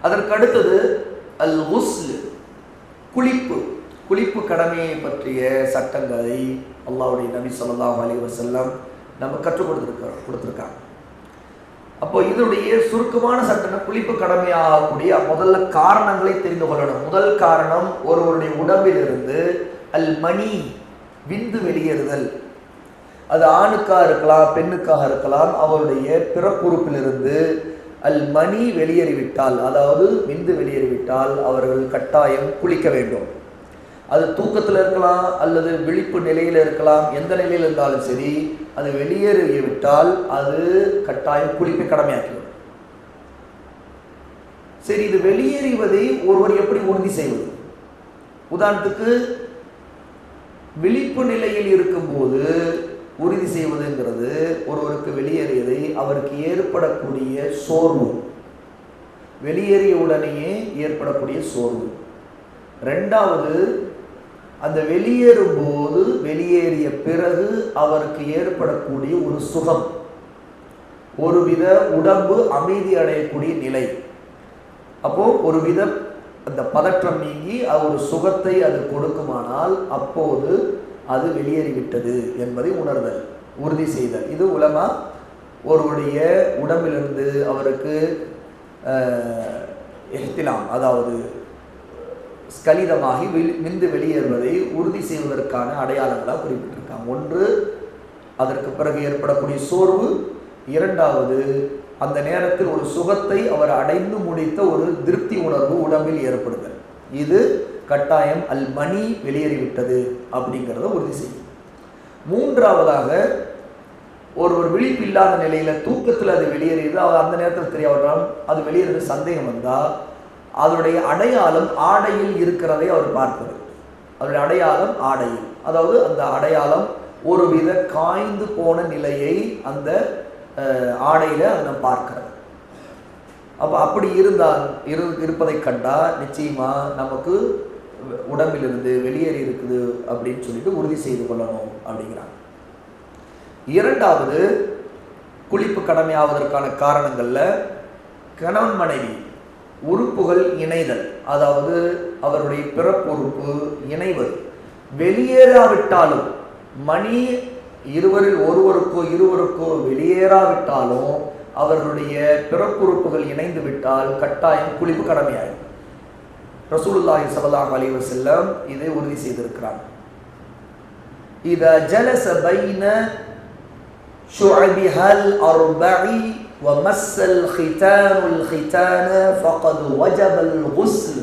அதற்கு அடுத்தது அல் குஸ்ல், குளிப்பு கடமையை பற்றிய சட்டங்களை அல்லாஹ்வுடைய நபி ஸல்லல்லாஹு அலைஹி வஸல்லம் நம்ம கற்றுக் கொடுத்துருக்காங்க. அப்போ இதனுடைய சுருக்கமான சட்டம், குளிப்பு கடமையாகக்கூடிய முதல்ல காரணங்களை தெரிந்து கொள்ளணும். முதல் காரணம், ஒருவருடைய உடம்பிலிருந்து அல் மணி, விந்து வெளியேறுதல். அது ஆணுக்காக இருக்கலாம், பெண்ணுக்காக இருக்கலாம். அவருடைய பிறப்புறுப்பிலிருந்து அல் மணி வெளியேறிவிட்டால், அதாவது விந்து வெளியேறிவிட்டால் அவர்கள் கட்டாயம் குளிக்க வேண்டும். அது தூக்கத்தில் இருக்கலாம் அல்லது விழிப்பு நிலையில் இருக்கலாம். எந்த நிலையில் இருந்தாலும் சரி, அது வெளியேறிவிட்டால் அது கட்டாயம் குளிப்பை கடமையாக்கிவிடும். சரி, இது வெளியேறுவதை ஒருவர் எப்படி உறுதி செய்வது? உதாரணத்துக்கு, விழிப்பு நிலையில் இருக்கும்போது உறுதி செய்வதுங்கிறது ஒருவருக்கு வெளியேறியதை அவருக்கு ஏற்படக்கூடிய சோர்வு, வெளியேறிய உடனேயே ஏற்படக்கூடிய சோர்வு. ரெண்டாவது, அந்த வெளியேறும் போது வெளியேறிய பிறகு அவருக்கு ஏற்படக்கூடிய ஒரு சுகம், ஒருவித உடம்பு அமைதி அடையக்கூடிய நிலை. அப்போ ஒருவித அந்த பதற்றம் நீங்கி ஒரு சுகத்தை அது கொடுக்குமானால் அப்போது அது வெளியேறிவிட்டது என்பதை உணர்தல், உறுதி செய்தல். இது உலமா ஒருவருடைய உடம்பிலிருந்து அவருக்கு இஹ்திலாம், அதாவது ஸ்கலிதமாகி விந்து வெளியேறுவதை உறுதி செய்வதற்கான அடையாளங்களாக குறிப்பிட்டிருக்காங்க. ஒன்று, அதற்கு பிறகு ஏற்படக்கூடிய சோர்வு. இரண்டாவது, அந்த நேரத்தில் ஒரு சுகத்தை அவர் அடைந்து முடித்த ஒரு திருப்தி உணர்வு உடம்பில் ஏற்படுதல். இது கட்டாயம் அல் மணி வெளியேறிவிட்டது அப்படிங்கிறத உறுதி செய்யும். மூன்றாவதாக, ஒரு விழிப்பு இல்லாத நிலையில தூக்கத்தில் அது வெளியேறியது, அந்த நேரத்தில் தெரியாவிட்டால் அது வெளியேறது சந்தேகம் வந்தால் அதனுடைய அடையாளம் ஆடையில் இருக்கிறதை அவர் பார்ப்பது. அதனுடைய அடையாளம் ஆடையில், அதாவது அந்த அடையாளம் ஒருவித காய்ந்து போன நிலையை அந்த ஆடையில அதை பார்க்கிறது. அப்போ அப்படி இருப்பதை கண்டால் நிச்சயமா நமக்கு உடம்பிலிருந்து வெளியேறி இருக்குது அப்படின்னு சொல்லிட்டு உறுதி செய்து கொள்ளணும் அப்படிங்கிறாங்க. இரண்டாவது, குளிப்பு கடமையாவதற்கான காரணங்கள்ல கணவன் மனைவி உறுப்புகள் இணைதல், அதாவது அவருடைய பிறப்புறுப்பு இணைவது. வெளியேறாவிட்டாலும், மணி இருவரில் ஒருவருக்கோ வெளியேறாவிட்டாலும் அவர்களுடைய பிறப்புறுப்புகள் இணைந்து விட்டால் கட்டாயம் குளிப்பு கடமையாகும். ரசூலுல்லாஹி ஸல்லல்லாஹு அலைஹி வஸல்லம் இதை உறுதி செய்திருக்கிறார். இதா ஜலஸ பைன ஷுஅபிஹல் அர்பஇ ومس الختان الختان فقد وجب الغسل.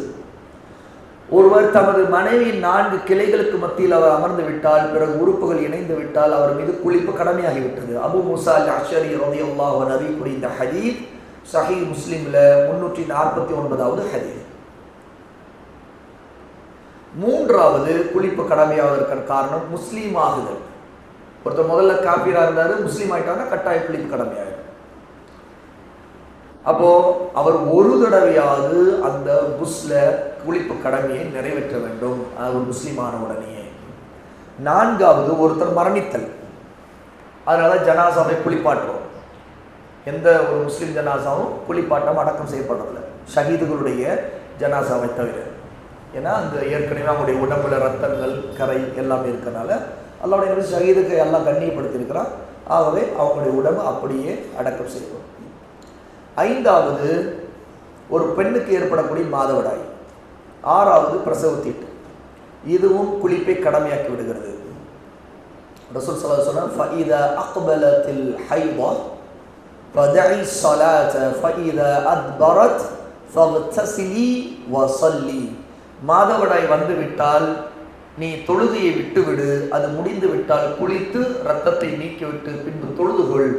ஒருவர் தமது மனைவியின் 4 கிளைகளுக்கு மத்தியில் அவர் அமர்ந்து விட்டால், பிறகு உறுப்புகள் இணைந்து விட்டால் அவர் மீது குளிப்பு கடமையாகிவிட்டது. அபு மூஸா அல் அஷ்அரி ரலியல்லாஹு அன்ஹு அறிவிக்கூடிய இந்த ஹதீஸ் சஹீஹ் முஸ்லிம்ல 349வது ஹதீஸ். மூன்றாவது, குளிப்பு கடமையாவதற்கான காரணம் முஸ்லீம் ஆகுதல். ஒருத்தர் முதல்ல காபிரா இருந்தாரு, முஸ்லீம் ஆயிட்டாங்கன்னா கட்டாய குளிப்பு கடமையாகும். அப்போ அவர் ஒரு தடவையாவது அந்த குஸ்ல குளிப்பு கடமையை நிறைவேற்ற வேண்டும், ஒரு முஸ்லீமான உடனேயே. நான்காவது, ஒருத்தர் மரணித்தல், அதனால ஜனாசாவை குளிப்பாட்டுவோம். எந்த ஒரு முஸ்லீம் ஜனாசாவும் குளிப்பாட்டம் அடக்கம் செய்யப்படுறதில்லை, ஷஹீதுகளுடைய ஜனாசாவை தவிர. ஏன்னா அந்த ஏற்கனவே அவங்களுடைய உடம்புல ரத்தங்கள் கரை எல்லாமே இருக்கிறனால அல்லாஹ்வுடைய ஷஹீதுக்கு எல்லாம் கண்ணியப்படுத்தியிருக்கிறான். ஆகவே அவங்களுடைய உடம்பு அப்படியே அடக்கம் செய்வோம். ஐந்தாவது, ஒரு பெண்ணுக்கு ஏற்படக்கூடிய மாதவிடாய். ஆறாவது, பிரசவத்தீட்டு. இதுவும் குளிப்பை கடமையாக்கி விடுகிறது. ரசூல் ஸல்லல்லாஹு அலைஹி வஸல்லம் ஃபஇதா அக்பலத்தில் ஹைதா ஃபதஇ ஸலாத ஃபஇதா அத்பரத் ஃபக்தஸிலி வஸல்லி. மாதவிடாய் வந்து விட்டால் நீ தொழுகையை விட்டுவிடு, அது முடிந்து விட்டால் குளித்து இரத்தத்தை நீக்கிவிட்டு பின்பு தொழுதுகொள்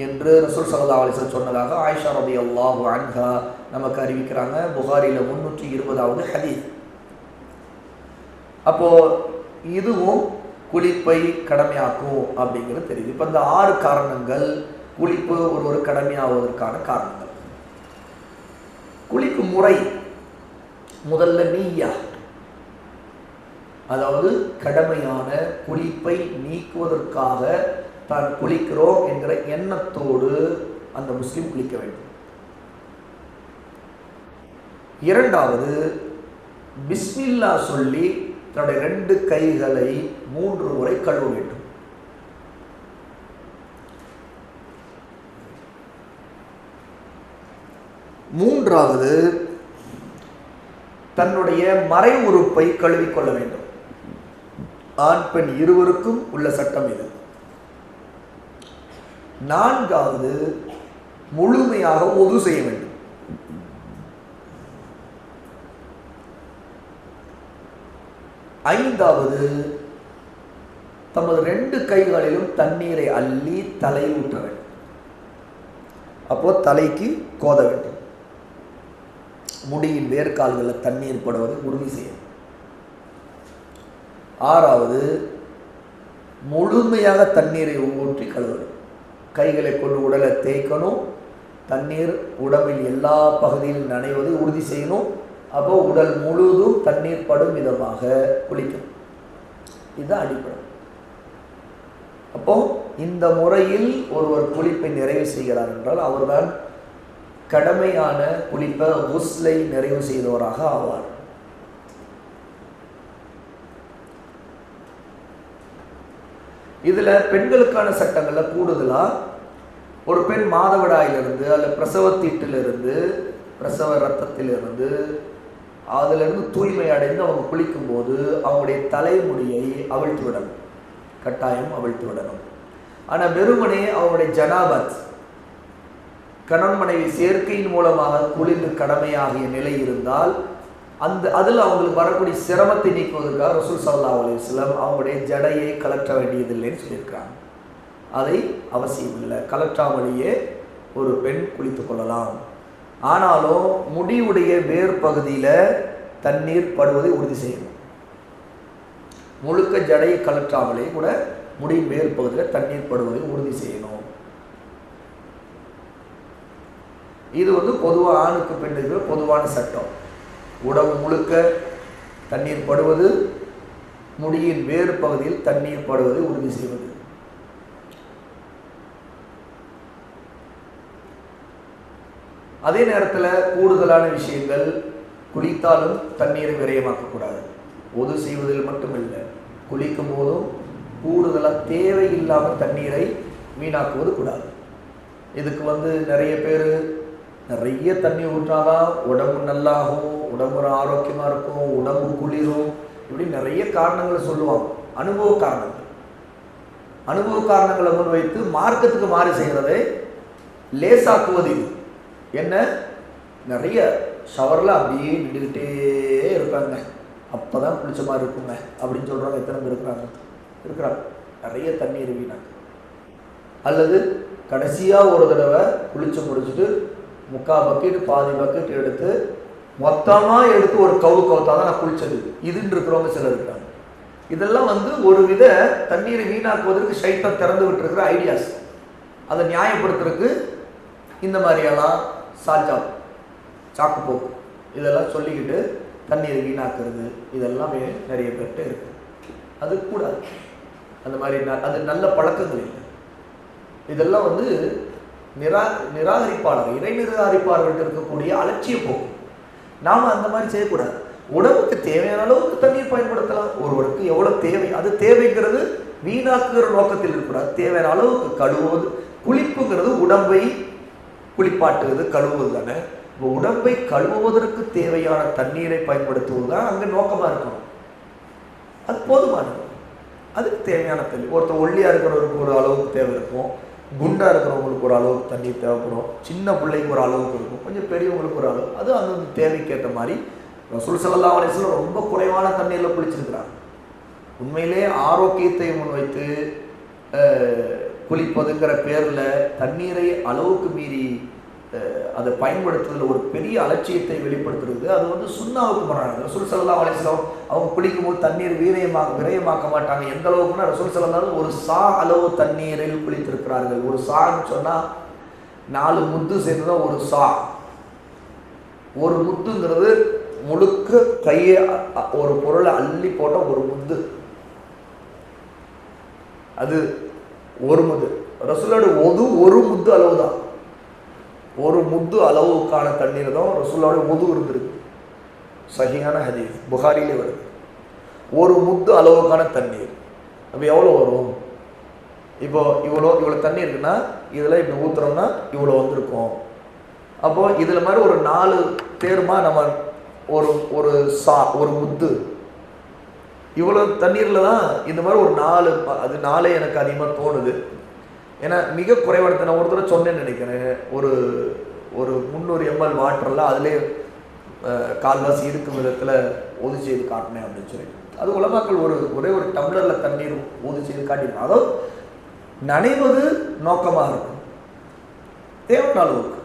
என்று ரசூல் ஸல்லல்லாஹு அலைஹி வஸல்லம் சொன்னதாக ஆயிஷா ரலியல்லாஹு அன்ஹா நமக்கு அறிவிக்கிறாங்க. புகாரில 320வது ஹதீஸ். அப்போ இதுவும் குளிப்பை கடமையாக்கும் அப்படிங்கிறது தெரியுது. இப்போ இந்த 6 காரணங்கள் குளிப்பு ஒரு கடமையாவதற்கான காரணங்கள். குளிக்கும் முறை, முதல்ல நீயா, அதாவது கடமையான குளிப்பை நீக்குவதற்காக தான் குளிக்கிறோம் என்கிற எண்ணத்தோடு அந்த முஸ்லிம் குளிக்க வேண்டும். இரண்டாவது, பிஸ்மில்லா சொல்லி தன்னுடைய 2 கைகளை 3 முறை கழுவ வேண்டும். மூன்றாவது, தன்னுடைய மறை உறுப்பை கழுவிக்கொள்ள வேண்டும். ஆண் பெண் இருவருக்கும் உள்ள சட்டம் இது. நான்காவது, முழுமையாக ஒது செய்ய வேண்டும். ஐந்தாவது, தமது 2 கைகளிலும் தண்ணீரை அள்ளி தலையில் ஊற்ற வேண்டும். அப்போ தலைக்கு கோத வேண்டும். முடியின் வேர்க்கால்களில் தண்ணீர் படுவதை உறுதி செய்யும். ஆறாவது, முழுமையாக தண்ணீரை ஊற்றி கழுவணும். கைகளை கொண்டு உடலை தேய்க்கணும். தண்ணீர் உடம்பில் எல்லா பகுதியிலும் நனைவதை உறுதி செய்யணும். அப்போ உடல் முழுதும் தண்ணீர் படும் விதமாக குளிக்கணும். இதுதான் அடிப்படை. அப்போ இந்த முறையில் ஒருவர் குளிப்பை நிறைவு செய்கிறார் என்றால் அவர்தான் கடமையான குளிப்பை குஸ்லை நிறைவு செய்தவராக ஆவார். இதுல பெண்களுக்கான சட்டங்கள்ல கூடுதலா ஒரு பெண் மாதவிடாயிலிருந்து அல்ல பிரசவத்தீட்டிலிருந்து பிரசவ ரத்தத்திலிருந்து அதிலிருந்து தூய்மை அடைந்து அவங்க குளிக்கும் போது அவங்களுடைய தலைமுடியை அவிழ்த்து விடணும். கட்டாயம் அவிழ்த்து விடணும். ஆனால் வெறுமனே அவங்களுடைய ஜனாபத் கணவன் மனைவி சேர்க்கையின் மூலமாக குளிர்ந்து கடமையாகிய நிலை இருந்தால் அதில் அவங்களுக்கு வரக்கூடிய சிரமத்தை நீக்குவதற்காக ரசூல் ஸல்லல்லாஹு அலைஹி வஸல்லம் அவங்களுடைய ஜடையை கலற்ற வேண்டியதில்லைன்னு சொல்லியிருக்கிறாங்க. அதை அவசியம் இல்லை. கலற்றாமலேயே ஒரு பெண் குளித்து கொள்ளலாம். ஆனாலும் முடியுடைய வேர் பகுதியில் தண்ணீர் படுவதை உறுதி செய்யணும். முழுக்க ஜடையை கலற்றாமலே கூட முடியின் வேர் பகுதியில் தண்ணீர் படுவதை உறுதி செய்யணும். இது பொதுவாக ஆணுக்கு பெண்ணுக்கு பொதுவான சட்டம். உடம்பு முழுக்க தண்ணீர் படுவது, முடியின் வேறு பகுதியில் தண்ணீர் படுவதை உறுதி செய்வது. அதே நேரத்தில் கூடுதலான விஷயங்கள், குளித்தாலும் தண்ணீரை விரயமாக்கக்கூடாது. ஒது செய்வதில் மட்டுமில்லை, குளிக்கும் போதும் கூடுதலாக தேவையில்லாமல் தண்ணீரை வீணாக்குவது கூடாது. இதுக்கு நிறைய பேர் நிறைய தண்ணி ஊற்றாதான் உடம்பு நல்லாகும், உடம்பு ஆரோக்கியமாக இருக்கும், உடம்பு குளிரும், இப்படி நிறைய காரணங்களை சொல்லுவாங்க. அனுபவ காரணங்களை முன்வைத்து மார்க்கத்துக்கு மாறி செய்கிறதை லேசாக்குவது. இது என்ன, நிறைய ஷவரில் அப்படியே நின்றுக்கிட்டே இருப்பாங்க, அப்போ தான் குளிச்ச மாதிரி இருக்குங்க அப்படின்னு சொல்கிறாங்க. எத்தனை பேர் இருக்கிறாங்க. நிறைய தண்ணீர் வீணாங்க. அல்லது கடைசியாக ஒரு தடவை குளிச்சு முடிச்சுட்டு 3/4 பக்கெட் பாதி பக்கெட் எடுத்து மொத்தமாக எடுத்து ஒரு கவுத்தா தான் நான் குளிச்சது இதுன்னு இருக்கிறவங்க சிலர் இருக்காங்க. இதெல்லாம் ஒரு வித தண்ணீரை வீணாக்குவதற்கு ஷைத்தான் திறந்து விட்டுருக்கிற ஐடியாஸ். அதை நியாயப்படுத்துறதுக்கு இந்த மாதிரியெல்லாம் சாக்கு போக்கு இதெல்லாம் சொல்லிக்கிட்டு தண்ணீரை வீணாக்குறது இதெல்லாமே நிறைய பேர்கிட்ட இருக்கு. அது கூடாது. அந்த மாதிரி அது நல்ல பழக்கங்கள் இல்லை. இதெல்லாம் நிராகரிப்பாளர்கள், இறை நிராகரிப்பாளர்கள் இருக்கக்கூடிய அலட்சிய போக்கு. நாம் அந்த மாதிரி செய்யக்கூடாது. உடம்புக்கு தேவையான அளவுக்கு தண்ணீர் பயன்படுத்தலாம். ஒருவருக்கு எவ்வளோ தேவை, அது தேவைங்கிறது வீணாக்குகிற நோக்கத்தில் இருக்கக்கூடாது. தேவையான அளவுக்கு கழுவுவது. குளிப்புங்கிறது உடம்பை குளிப்பாட்டுவது, கழுவுவது தானே. இப்போ உடம்பை கழுவுவதற்கு தேவையான தண்ணீரை பயன்படுத்துவது தான் அங்கே நோக்கமாக இருக்கணும். அது போதுமானது. அதுக்கு தேவையான தண்ணி. ஒருத்தர் ஒல்லியாக இருக்கிறவருக்கு ஒரு அளவுக்கு தேவை இருக்கும், குண்டாக இருக்கிறவங்களுக்கு ஒரு அளவுக்கு தண்ணீர் தேவைப்படும், சின்ன பிள்ளைக்கு ஒரு அளவுக்கு இருக்கும், கொஞ்சம் பெரியவங்களுக்கு ஒரு அளவு. அது அந்த தேவைக்கேற்ற மாதிரி. ரசூல் ஸல்லல்லாஹு அலைஹி வஸல்லம் ரொம்ப குறைவான தண்ணீரில் குளிச்சிருக்கிறாங்க. உண்மையிலே ஆரோக்கியத்தை முன்வைத்து குளிப்பதுங்கிற பேரில் தண்ணீரை அளவுக்கு மீறி அதை பயன்படுத்துவதில் ஒரு பெரிய அலட்சியத்தை வெளிப்படுத்துறது. அது சுன்னாவுக்கு முரணானது. ரசூல் ஸல்லல்லாஹு அலைஹி வஸல்லம் அவங்க குளிக்கும் போது தண்ணீர் விரயமாக்க மாட்டாங்க. எந்த அளவுக்குன்னா ரசூல் ஸல்லல்லாஹு ஒரு சா அளவு தண்ணீரில் குளித்திருக்கிறார்கள். ஒரு சான்னு சொன்னால் 4 முத்து சேர்ந்து தான் ஒரு சா. ஒரு முத்துங்கிறது முழுக்க கையை ஒரு பொருளை அள்ளி போட்ட ஒரு முத்து. அது ஒரு முது. ரசூலோட ஒரு முத்து அளவு தான். ஒரு முத்து அளவுக்கான தண்ணீர் தான் ரசூலோட ஒது இருந்திருக்கு. சஹீஹான ஹதீஸ், புகாரிலே வருது. ஒரு முத்து அளவுக்கான தண்ணீர். அப்போ எவ்வளோ வரும்? இப்போ இவ்வளோ தண்ணி இருக்குன்னா இதில் இப்படி ஊற்றுறோம்னா இவ்வளோ வந்திருக்கும். அப்போது இதில் மாதிரி ஒரு 4 தேர்மா நம்ம ஒரு முத்து இவ்வளோ தண்ணீரில் தான் இந்த மாதிரி ஒரு 4, அது 4 எனக்கு அதிகமாக தோணுது. ஏன்னா மிக குறைவான நான் ஒரு தடவை சொன்னேன்னு நினைக்கிறேன், ஒரு 300 ml வாட்டரில் அதிலே கால்வாசி இருக்கும் விதத்தில் ஊதி செய்து காட்டினேன் அப்படின்னு சொல்லி. அது உலமாக்கள் ஒரே ஒரு டம்ளரில் தண்ணீர் ஊதி செய்து காட்டினாங்க. அதோ நனைவது நோக்கமாக இருக்கும், தேவையான அளவுக்கு.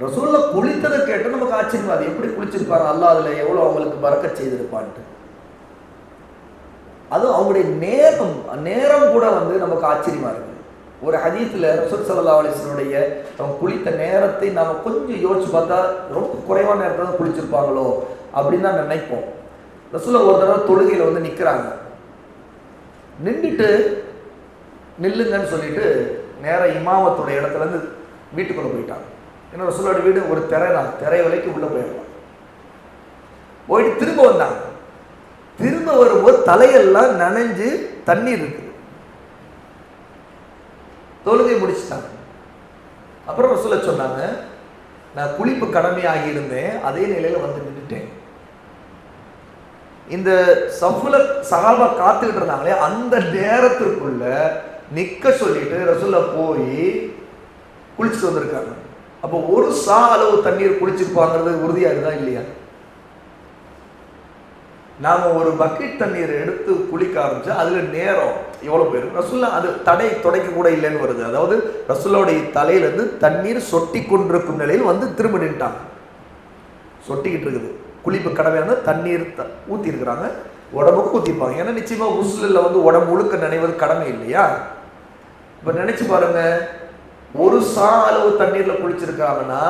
ரசூலுல்லா குளித்ததை கேட்டு நமக்கு ஆச்சரியமா, அது எப்படி குளிச்சிருப்பாங்க, அல்லாஹ் அதில் எவ்வளோ அவங்களுக்கு பரக்கத் செய்திருப்பான்ட்டு. அதுவும் அவங்களுடைய நேரம் கூட நமக்கு ஆச்சரியமா இருக்கு. ஒரு ஹதீஸில் ரசூல் ஸல்லல்லாஹு அலைஹி வஸல்லுடைய அவங்க குளித்த நேரத்தை நாம் கொஞ்சம் யோசிச்சு பார்த்தா ரொம்ப குறைவான நேரத்தில் தான் குளிச்சிருப்பாங்களோ அப்படின்னு தான் நினைப்போம். ரசூலுல்லா ஒரு தடவை தொழுகையில் நிற்கிறாங்க, நின்றுட்டு நில்லுங்கன்னு சொல்லிட்டு நேராக இமாமத்துடைய இடத்துலேருந்து வீட்டுக்குள்ளே போயிட்டாங்க. ஏன்னா ரசூலுல்லாஹ்வுடைய வீடு ஒரு திரை வரைக்கும் உள்ளே போயிடலாம். போயிட்டு திரும்ப வந்தாங்க. திரும்ப வரும்போது தலையெல்லாம் நனைஞ்சு தண்ணீர் இருக்குது. தொழுகை முடிச்சுட்டாங்க. அப்புறம் ரசூலுல்லாஹ் சொன்னாங்க, நான் குளிப்பு கடமையாகி இருந்தேன், அதே நிலையில் நின்றுட்டேன். இந்த சஃபுல சஹாபா காத்துக்கிட்டு இருந்தாங்களே, அந்த நேரத்திற்குள்ள நிக்க சொல்லிட்டு ரசூலுல்லாஹ் போய் குளிச்சுட்டு வந்திருக்காங்க. அப்போ ஒரு சா அளவு தண்ணீர் குளிச்சிருப்பாங்கிறது உறுதியா இருக்குதா இல்லையா? நாம ஒரு பக்கெட் தண்ணீர் எடுத்து குளிக்க ஆரம்பிச்சா அதுல நேரம் எவ்வளவு போயிடும். ரசூலுல்லாஹ் அது துடைக்க கூட இல்லைன்னு வருது. அதாவது ரசூலுல்லாஹ்வுடைய தலையிலிருந்து தண்ணீர் சொட்டி கொண்டிருக்கும் நிலையில் திரும்ப நின்ட்டாங்க. சொட்டிக்கிட்டு இருக்குது. குளிப்பு கடமையான தண்ணீர் ஊற்றி இருக்கிறாங்க, உடம்புக்கு ஊற்றிப்பாங்க. ஏன்னா நிச்சயமா உஸ்லில் உடம்பு முழுக்க நினைவது கடமை இல்லையா? இப்போ நினைச்சு பாருங்க, ஒரு சா அளவு தண்ணீர்ல குளிச்சிருக்காங்கன்னா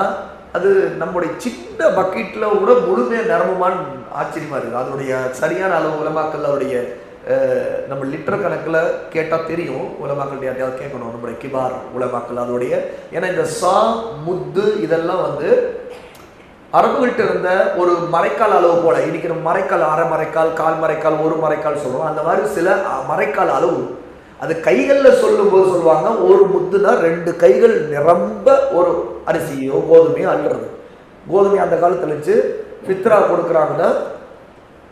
அது நம்முடைய சின்ன பக்கெட்ல கூட முழுமையாக நிரம்புமான்னு ஆச்சரியமா இருக்குது. அதனுடைய சரியான அளவு உலமாக்கள் அவருடைய நம்ம லிட்டர் கணக்கில் கேட்டால் தெரியும். உலமாக்கள் யார்ட்டையாவது கேட்கணும், நம்முடைய கிபார் உலமாக்கள் அதோடைய. ஏன்னா இந்த சா முத்து இதெல்லாம் அரபுகிட்ட இருந்த ஒரு மரைக்கால் அளவு போல. இன்னைக்கு மரைக்கால், அரை மரைக்கால், கால் மரைக்கால், ஒரு மரைக்கால் சொல்லுவோம். அந்த மாதிரி சில மரைக்கால் அளவு. அது கைகளில் சொல்லும்போது சொல்லுவாங்க, ஒரு முத்துனா 2 கைகள் நிரம்ப ஒரு அரிசியோ கோதுமையோ அள்ளுறது. கோதுமை அந்த காலத்தில் வச்சு ஃபித்ரா கொடுக்குறாங்கன்னா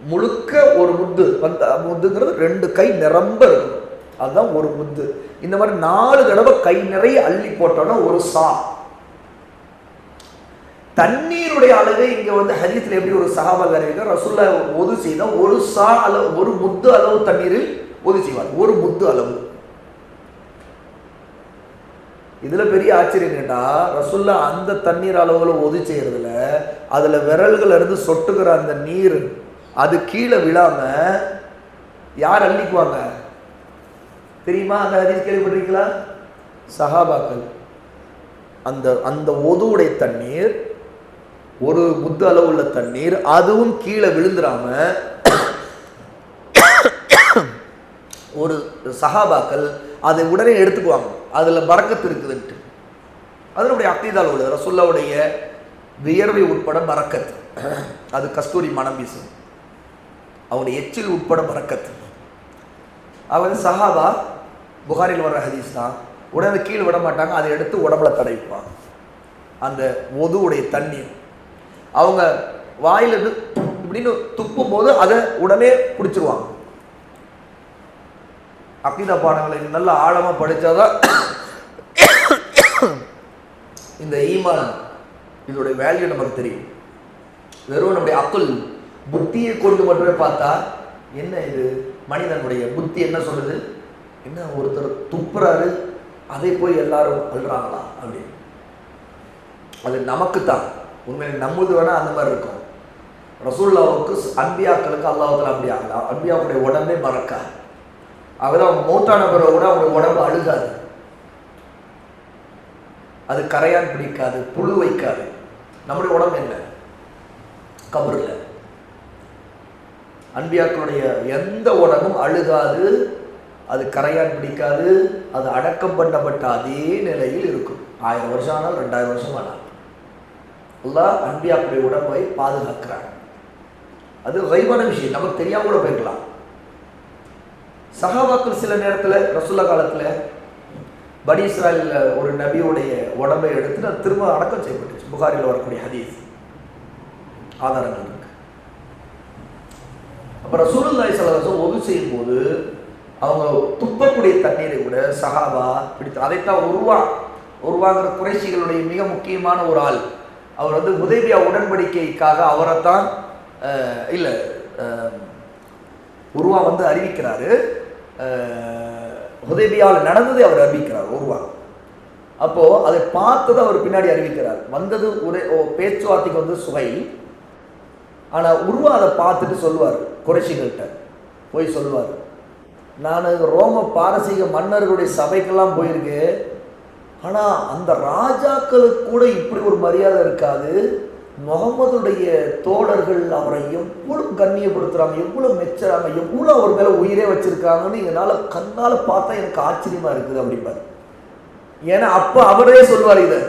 முழுக்க ஒரு முத்துங்கிறது 2 கை நிரம்ப இருக்கும். அதுதான் ஒரு முத்து. இந்த மாதிரி 4 தடவை கை நிறைய அள்ளி போட்டோன்னா ஒரு சா. தண்ணீருடைய அளவு இங்க ஹதீஸ்ல எப்படி ஒரு சஹாபா அறிவிக்க ரசூலுல்லாஹ் ஒது செய்த ஒரு சா அளவு, ஒரு முத்து அளவு தண்ணீரில் ஒது செய்வார். ஒரு முத்து அளவு. இதுல பெரிய ஆச்சரியம் கேட்டா, ரசூலுல்லாஹ் அந்த தண்ணீர் அளவுல ஒது செய்யறதுல அதுல விரல்கள் இருந்து சொட்டுகிற அந்த நீர் அது கீழே விழாம யார் அள்ளிக்குவாங்க தெரியுமா? அந்த ஹதீஸ் கேள்விப்பட்டிருக்கீங்களா? சஹாபாக்கள். அந்த ஒதுவுடைய தண்ணீர், ஒரு முத்து அளவு உள்ள தண்ணீர், அதுவும் கீழே விழுந்துடாம ஒரு சஹாபாக்கள் அதை உடனே எடுத்துக்குவாங்க. அதுல பரக்கத்து இருக்குதுன்ட்டு. அதனுடைய அக்தீதால் உள்ளது. ரசூலுல்லாஹ்வுடைய வியர்வை உட்பட பரக்கத்து. அது கஸ்தூரி மனம் வீசும். அவனுடைய எச்சில் உட்பட பரக்கத்து. சஹாபா, புகாரில் வர்ற ஹதீஸ் தான். உடனே கீழே விட மாட்டாங்க, அதை எடுத்து உடம்புல தடவிப்பாங்க. அந்த ஒதுவுடைய தண்ணீர் அவங்க வாயிலிருந்து இப்படின்னு துப்பும் போது அதை உடனே குடிச்சிருவாங்க. அக்கீதா பாடங்களை நல்லா ஆழமா படிச்சாதான் இந்த ஈமான் இதோடைய வேல்யூ நமக்கு தெரியும். வெறும் நம்முடைய அக்குல் புத்தியை கொண்டு மட்டுமே பார்த்தா என்ன இது மனிதனுடைய புத்தி என்ன சொல்லுது? என்ன ஒருத்தர் துப்புறாரு, அதை போய் எல்லாரும் அல்றாங்களா அப்படின்னு. அது நமக்கு தான் உண்மையில நம்மளுது வேணா அந்த மாதிரி இருக்கும். ரசூலுல்லாஹ்வுக்கு அன்பியாக்களுக்கு அல்லாஹ்வுத்தாலா அப்படி ஆகலாம். அன்பியாவுடைய உடம்பே மறக்கா. அதாவது அவங்க மௌத்தான பிறகு கூட அவங்க உடம்பு அழுகாது, அது கரையான் பிடிக்காது, புழு வைக்காது. நம்முடைய உடம்பு என்ன? கபர்ல. அன்பியாக்களுடைய எந்த உடம்பும் அழுகாது, அது கரையான் பிடிக்காது, அது அடக்கம் பண்ணப்பட்ட அதே நிலையில் இருக்கும். 1000 வருஷம் ஆனால் 2000 வருஷம் ஆனால். அல்லாஹ் அன்பியாக்களுடைய உடம்பை பாதுகாக்கிறார். அது கைபான விஷயம், நமக்கு தெரியாம கூட போயிருக்கலாம். சஹாபாக்கள் சில நேரத்தில் ரசூலுல்லாஹ் காலத்தில் பனி இஸ்ராயேல்ல ஒரு நபியுடைய உடம்பை எடுத்து அது திரும்ப அடக்கம் செய்யப்பட்டுச்சு. புகாரில் வரக்கூடிய ஹதீஸ் ஆதாரங்கள் இருக்கு. அப்ப ரசூலுல்லாஹி ஸல்லல்லாஹு அலைஹி வஸல்லம் ஒது செய்யும் போது அவங்க துப்பக்கூடிய தண்ணீரை கூட சஹாபா பிடித்து, அதைத்தான் உருவாங்கிற குறைஷிகளுடைய மிக முக்கியமான ஒரு ஆள். அவர் வந்து ஹுதைபியா உடன்படிக்கைக்காக அவரைத்தான் இல்லை உருவா வந்து அறிவிக்கிறாரு. ஹுதைபியாவில் நடந்ததை அவர் அறிவிக்கிறார் உருவா. அப்போ அதை பார்த்ததை அவர் பின்னாடி அறிவிக்கிறார். வந்தது ஒரே பேச்சுவார்த்தைக்கு வந்து சுகைல், ஆனால் உருவா அதை பார்த்துட்டு சொல்லுவார், குறைஷிகள்கிட்ட போய் சொல்லுவார், நான் ரோம பாரசீக மன்னர்களுடைய சபைக்கெல்லாம் போயிருக்கேன், ஆனால் அந்த ராஜாக்களுக்கு கூட இப்படி ஒரு மரியாதை இருக்காது. முகமதுடைய தோழர்கள் அவரை எவ்வளவு கண்ணியப்படுத்துறாங்க, எவ்வளவு மெச்சுறாங்க, எவ்வளவு அவர் மேல உயிரே வச்சிருக்காங்கன்னு என்னால் கண்ணால் பார்த்தா எனக்கு ஆச்சரியமா இருக்குது அப்படிம்பாரு. ஏன்னா அப்ப அவரே சொல்வார், இதை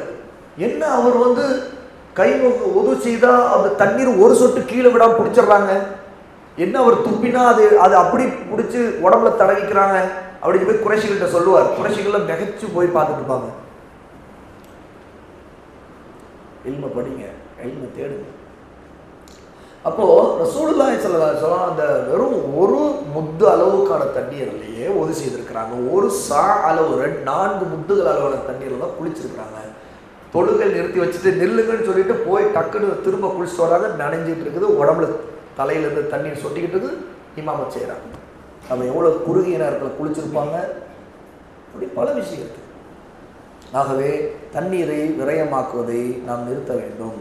என்ன அவர் வந்து கை உது செய்தா அந்த தண்ணீர் ஒரு சொட்டு கீழே விடாம பிடிச்சிடுறாங்க, என்ன அவர் துப்பினா அது அப்படி பிடிச்சி உடம்புல தடவிக்கிறாங்க அப்படின்னு போய் குறைஷிகள்கிட்ட சொல்லுவார். குறைஷிகள் நகைச்சு போய் பார்த்துட்டு இருப்பாங்க. இல்ம படிங்க, இல்ம தேடுங்க. அப்போ ரசூலுல்லாஹி ஸல்லல்லாஹு அலைஹி வஸல்லம் அந்த வெறும் ஒரு முத்து அளவுக்கான தண்ணீர்லையே ஒது செய்திருக்கிறாங்க. ஒரு சா அளவு 4 முத்துகள் அளவான தண்ணீர்ல தான் குளிச்சிருக்கிறாங்க. தொழுகை நிறுத்தி வச்சுட்டு நில்லுங்கன்னு சொல்லிட்டு போய் டக்குன்னு திரும்ப குளிச்சுட்டு வராங்க. நனைஞ்சிட்டு இருக்குது, உடம்புல தலையிலேருந்து தண்ணீர் சொட்டிக்கிட்டு இருக்குது, இமாமத் செய்கிறாங்க. நம்ம எவ்வளோ குறுகிய நேரத்தில் குளிச்சிருப்பாங்க, அப்படி பல விஷயம் இருக்கு. ஆகவே தண்ணீரை விரயமாக்குவதை நாம் நிறுத்த வேண்டும்.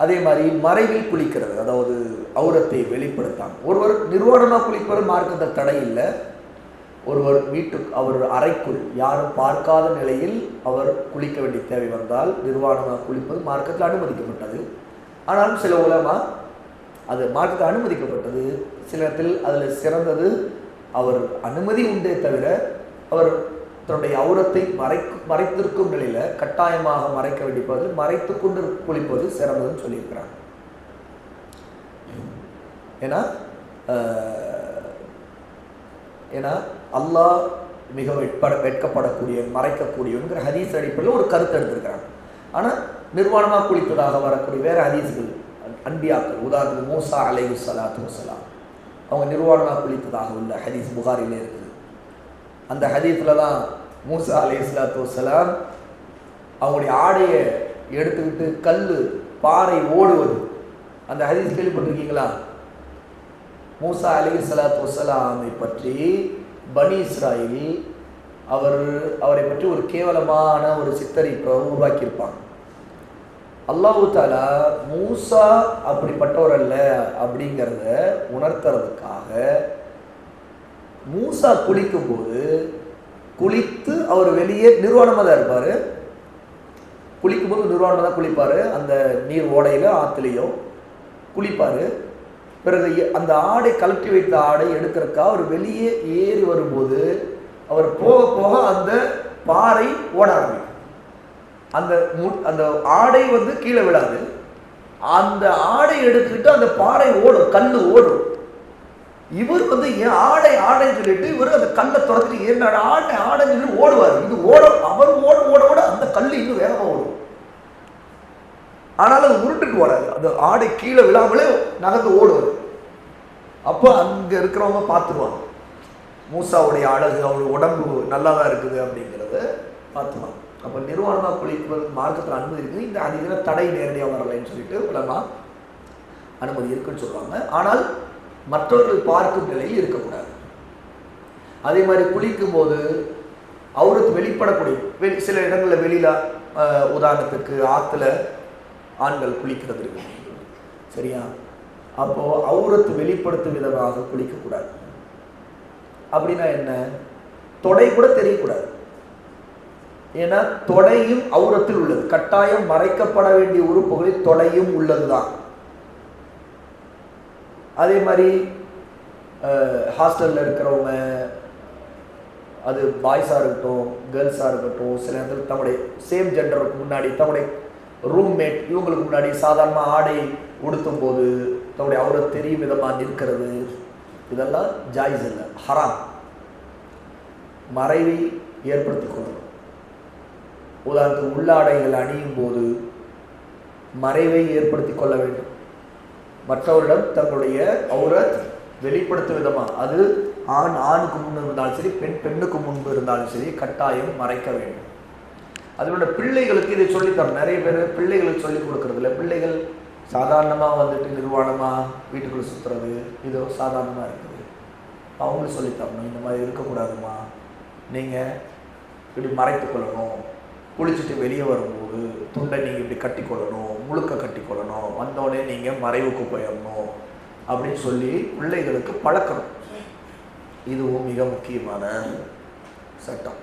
அதே மாதிரி மறைவில் குளிக்கிறது, அதாவது ஔரத்தை வெளிப்படுத்தாம். ஒருவர் நிர்வாணமாக குளிப்பது மார்க்கத்தில் தடை இல்லை. ஒருவர் அவர் அறைக்குள் யாரும் பார்க்காத நிலையில் அவர் குளிக்க வேண்டிய தேவை வந்தால் நிர்வாணமாக குளிப்பது மார்க்கத்தில் அனுமதிக்கப்பட்டது. ஆனாலும் சில உலமா அது மார்க்கத்தில் அனுமதிக்கப்பட்டது. சில இடத்தில் அதில் சிறந்தது அவர் அனுமதி உண்டே தவிர அவர் தன்னுடைய ஔரத்தை மறைத்திருக்கும் நிலையில் கட்டாயமாக மறைக்க வேண்டியது மறைத்து கொண்டு குளிப்பது சிறந்ததுன்னு சொல்லியிருக்கிறாங்க. ஏன்னா அல்லாஹ் மிக வெட்கப்படக்கூடிய மறைக்கக்கூடியவங்கிற ஹதீஸ் அடிப்படையில் ஒரு கருத்து எடுத்திருக்கிறாங்க. ஆனால் நிர்வாணமாக குளிப்பதாக வரக்கூடிய வேறு ஹதீஸ்கள் அன்பியாக்கள், உதாரணத்துக்கு மூசா அலைஹிஸ்ஸலாத்து வஸ்ஸலாம் அவங்க நிர்வாணமாக குளித்ததாக உள்ள ஹதீஸ் புகாரிலே இருக்குது. அந்த ஹதீஸில் தான் மூசா அலைஹிஸ்ஸலாத்து வஸ்ஸலாம் அவங்களுடைய ஆடையை எடுத்துக்கிட்டு பாறை ஓடுவது, அந்த ஹதீஸ் கேள்விப்பட்டிருக்கீங்களா? மூசா அலைஹிஸ்ஸலாத்து வஸ்ஸலாமை பற்றி பனி இஸ்ராயில் அவரை பற்றி ஒரு கேவலமான ஒரு சித்தரிப்பை உருவாக்கியிருப்பாங்க. அல்லாஹ் தஆலா மூசா அப்படிப்பட்டவர் அல்ல அப்படிங்கிறத உணர்த்துறதுக்காக மூசா குளிக்கும்போது குளித்து அவர் வெளியே நிர்வாணமாக தான் இருப்பார். குளிக்கும்போது நிர்வாணமாக தான் குளிப்பார். அந்த நீர் ஓடையில் ஆற்றுலையோ குளிப்பார். பிறகு அந்த ஆடை கழட்டி வைத்த ஆடை எடுக்கிறதுக்காக அவர் வெளியே ஏறி வரும்போது அவர் போக போக அந்த பாறை ஓட ஆரம்பிக்கும். அந்த ஆடை வந்து கீழே விழாது. அந்த ஆடை எடுத்துக்கிட்டு அந்த பாறை ஓடும், கல் ஓடும். இவர் வந்து ஏன் ஆடைன்னு சொல்லிட்டு இவர் அந்த கல்லை துரத்துட்டு ஏன் ஆடைன்னு சொல்லி ஓடுவார். இது அவர் ஓட அந்த கல் இன்னும் வேகமாக ஓடும். ஆனாலும் அது உருட்டுட்டு ஓடாது, அந்த ஆடை கீழே விழாமலே நகர்ந்து ஓடுவார். அப்போ அங்கே இருக்கிறவங்க பார்த்துருவாங்க மூசாவுடைய அழகு, அவருடைய உடம்பு நல்லா தான் இருக்குது அப்படிங்கிறத பார்த்துருவாங்க. அப்போ நிர்வாணமாக குளிப்பது மார்க்கத்தில் அனுமதி இருக்குது. இந்த அதிக தடை நேரடியாக வரலைன்னு சொல்லிட்டு உலமா அனுமதி இருக்குன்னு சொல்லுவாங்க. ஆனால் மற்றவர்கள் பார்க்கும் நிலையில் இருக்கக்கூடாது. அதே மாதிரி குளிக்கும் போது அவருக்கு வெளிப்படக்கூடிய சில இடங்களில் வெளியில, உதாரணத்துக்கு ஆற்றுல ஆண்கள் குளிக்கிறது இருக்கு, சரியா? அப்போ ஔரத்து வெளிப்படுத்தும் விதமாக குளிக்கக்கூடாது. அப்படின்னா என்ன? தொடை கூட தெரியக்கூடாது. ஏன்னா தொடையும் ஔரத்தில் உள்ளது. கட்டாயம் மறைக்கப்பட வேண்டிய உறுப்புகளில் தொடையும் உள்ளதுதான். அதே மாதிரி ஹாஸ்டலில் இருக்கிறவங்க, அது பாய்ஸாக இருக்கட்டும் கேர்ள்ஸாக இருக்கட்டும், சில நேரத்தில் தம்முடைய சேம் ஜெண்டருக்கு முன்னாடி தம்முடைய ரூம்மேட் இவங்களுக்கு முன்னாடி சாதாரண ஆடை உடுத்தும் போது தன்னுடைய அவரை தெரியும் விதமாக நிற்கிறது, இதெல்லாம் ஜாயிஸ் இல்லை, ஹராம். மறைவை ஏற்படுத்திக் கொள்ளணும். உதாரணத்துக்கு உள்ளாடைகள் அணியும் போது மறைவை ஏற்படுத்தி கொள்ள வேண்டும். மற்றவரிடம் தங்களுடைய அவரை வெளிப்படுத்தும் விதமாக, அது ஆணுக்கு முன்பு இருந்தாலும் சரி, பெண்ணுக்கு முன்பு இருந்தாலும் சரி, கட்டாயம் மறைக்க வேண்டும். அதோட பிள்ளைகளுக்கு இதை சொல்லித்தரணும். நிறைய பேர் பிள்ளைகளுக்கு சொல்லிக் கொடுக்கறதில்ல. பிள்ளைகள் சாதாரணமாக வந்துட்டு நிர்வாணமாக வீட்டுக்குள்ளே சுற்றுறது இதோ சாதாரணமாக இருக்குது. அவங்களும் சொல்லித்தரணும், இந்த மாதிரி இருக்கக்கூடாதுமா, நீங்கள் இப்படி மறைத்து கொள்ளணும், குளிச்சுட்டு வெளியே வரும்போது துண்டை நீங்கள் இப்படி கட்டிக்கொள்ளணும், முழுக்க கட்டிக்கொள்ளணும், வந்தோடனே நீங்கள் மறைவுக்கு போயிடணும் அப்படின்னு சொல்லி பிள்ளைகளுக்கு பழக்கணும். இதுவும் மிக முக்கியமான சட்டம்.